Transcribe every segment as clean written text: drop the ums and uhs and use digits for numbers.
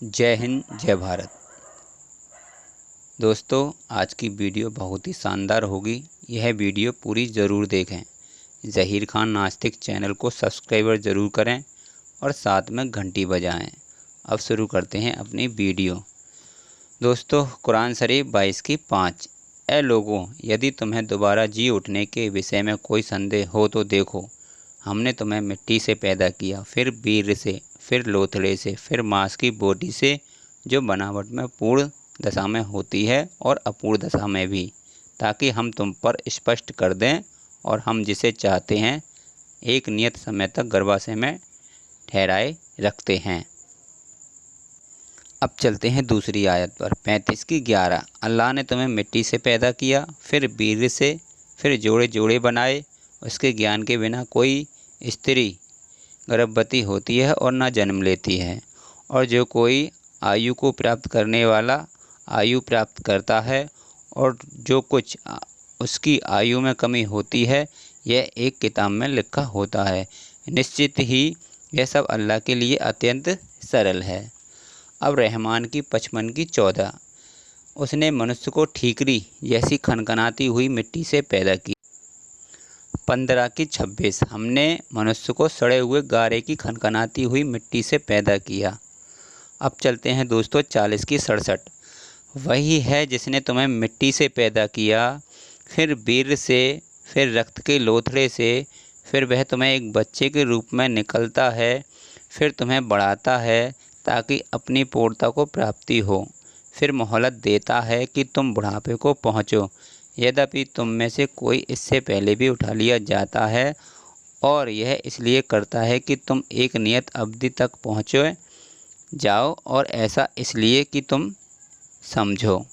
जय हिंद जय भारत। दोस्तों, आज की वीडियो बहुत ही शानदार होगी। यह वीडियो पूरी ज़रूर देखें। ज़हीर खान नास्तिक चैनल को सब्सक्राइबर ज़रूर करें और साथ में घंटी बजाएं। अब शुरू करते हैं अपनी वीडियो। दोस्तों, कुरान शरीफ 22 की 5। ए लोगों, यदि तुम्हें दोबारा जी उठने के विषय में कोई संदेह हो तो देखो, हमने तुम्हें मिट्टी से पैदा किया, फिर वीर्य से, फिर लोथड़े से, फिर मांस की बोटी से, जो बनावट में पूर्ण दशा में होती है और अपूर्ण दशा में भी, ताकि हम तुम पर स्पष्ट कर दें। और हम जिसे चाहते हैं एक नियत समय तक गर्भाशय में ठहराए रखते हैं। अब चलते हैं दूसरी आयत पर। 35 की 11। अल्लाह ने तुम्हें मिट्टी से पैदा किया, फिर वीर्य से, फिर जोड़े जोड़े बनाए। उसके ज्ञान के बिना कोई स्त्री गर्भवती होती है और न जन्म लेती है, और जो कोई आयु को प्राप्त करने वाला आयु प्राप्त करता है, और जो कुछ उसकी आयु में कमी होती है यह एक किताब में लिखा होता है। निश्चित ही यह सब अल्लाह के लिए अत्यंत सरल है। अब रहमान की 55 की 14। उसने मनुष्य को ठीकरी जैसी खनखनाती हुई मिट्टी से पैदा किया। 15 की 26। हमने मनुष्य को सड़े हुए गारे की खनखनाती हुई मिट्टी से पैदा किया। अब चलते हैं दोस्तों 40 की 67। वही है जिसने तुम्हें मिट्टी से पैदा किया, फिर वीर्य से, फिर रक्त के लोथड़े से, फिर वह तुम्हें एक बच्चे के रूप में निकलता है, फिर तुम्हें बढ़ाता है ताकि अपनी पूर्णता को प्राप्ति हो, फिर मोहलत देता है कि तुम बुढ़ापे को पहुँचो। यद्यपि तुम में से कोई इससे पहले भी उठा लिया जाता है, और यह इसलिए करता है कि तुम एक नियत अवधि तक पहुँचो जाओ, और ऐसा इसलिए कि तुम समझो।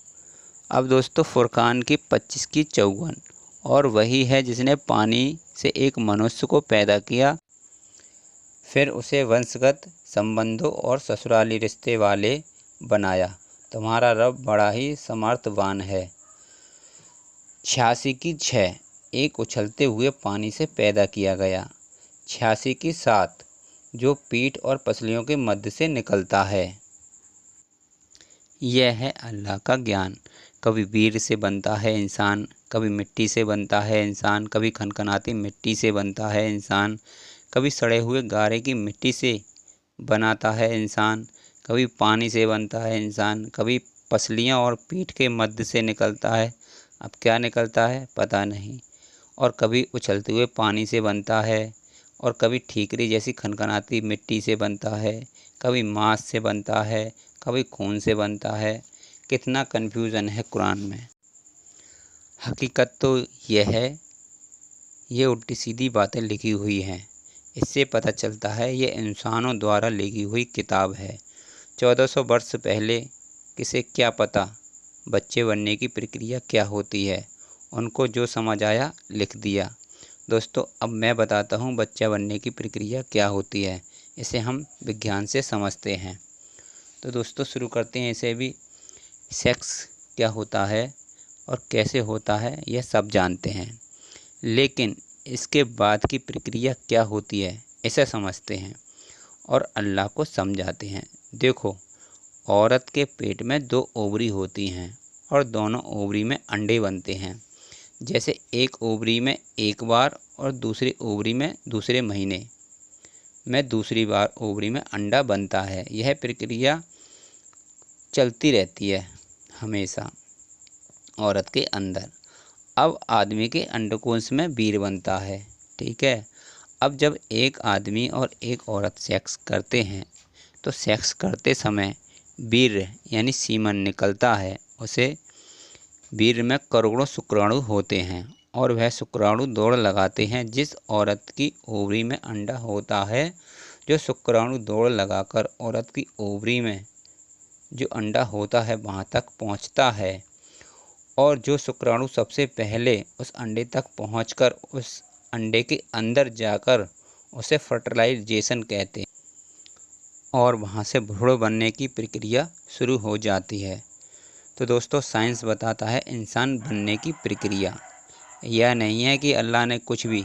अब दोस्तों फुरकान की 25 की 54। और वही है जिसने पानी से एक मनुष्य को पैदा किया, फिर उसे वंशगत संबंधों और ससुराली रिश्ते वाले बनाया। तुम्हारा रब बड़ा ही समर्थवान है। 86 की 6। एक उछलते हुए पानी से पैदा किया गया। 86 की 7। जो पीठ और पसलियों के मध्य से निकलता है। यह है अल्लाह का ज्ञान। कभी वीर से बनता है इंसान, कभी मिट्टी से बनता है इंसान, कभी खनखनाती मिट्टी से बनता है इंसान, कभी सड़े हुए गारे की मिट्टी से बनाता है इंसान, कभी पानी से बनता है इंसान, कभी पसलियाँ और पीठ के मध्य से निकलता है। अब क्या निकलता है पता नहीं। और कभी उछलते हुए पानी से बनता है, और कभी ठीकरी जैसी खनखनाती मिट्टी से बनता है, कभी मांस से बनता है, कभी खून से बनता है। कितना कन्फ्यूज़न है कुरान में। हकीकत तो यह है, ये उल्टी सीधी बातें लिखी हुई हैं। इससे पता चलता है ये इंसानों द्वारा लिखी हुई किताब है। 1400 वर्ष पहले किसे क्या पता बच्चे बनने की प्रक्रिया क्या होती है। उनको जो समझ आया लिख दिया। दोस्तों, अब मैं बताता हूँ बच्चा बनने की प्रक्रिया क्या होती है। इसे हम विज्ञान से समझते हैं। तो दोस्तों शुरू करते हैं इसे भी। सेक्स क्या होता है और कैसे होता है यह सब जानते हैं, लेकिन इसके बाद की प्रक्रिया क्या होती है इसे समझते हैं और अल्लाह को समझाते हैं। देखो, औरत के पेट में 2 ओवरी होती हैं, और दोनों ओवरी में अंडे बनते हैं। जैसे एक ओवरी में एक बार और दूसरी ओवरी में दूसरे महीने में दूसरी बार ओवरी में अंडा बनता है। यह प्रक्रिया चलती रहती है हमेशा औरत के अंदर। अब आदमी के अंडकोश में वीर्य बनता है। ठीक है। अब जब एक आदमी और एक औरत सेक्स करते हैं तो सेक्स करते समय वीर्य यानी सीमन निकलता है। उसे वीर्य में करोड़ों शुक्राणु होते हैं, और वह शुक्राणु दौड़ लगाते हैं जिस औरत की ओवरी में अंडा होता है। जो शुक्राणु दौड़ लगाकर औरत की ओवरी में जो अंडा होता है वहाँ तक पहुँचता है, और जो शुक्राणु सबसे पहले उस अंडे तक पहुँचकर उस अंडे के अंदर जाकर उसे फर्टिलाइजेशन कहते हैं, और वहाँ से भ्रूण बनने की प्रक्रिया शुरू हो जाती है। तो दोस्तों, साइंस बताता है इंसान बनने की प्रक्रिया। यह नहीं है कि अल्लाह ने कुछ भी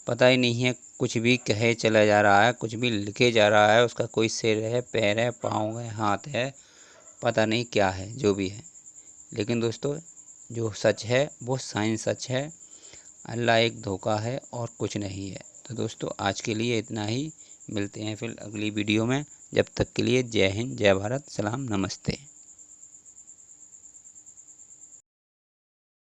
पता ही नहीं है कुछ भी कहे चला जा रहा है, कुछ भी लिखे जा रहा है, उसका कोई सिर है, पैर है, पाँव है, हाथ है, पता नहीं क्या है, जो भी है। लेकिन दोस्तों जो सच है वो साइंस सच है। अल्लाह एक धोखा है और कुछ नहीं है। तो दोस्तों आज के लिए इतना ही, मिलते हैं फिर अगली वीडियो में। जब तक के लिए जय हिंद, जय भारत, सलाम, नमस्ते।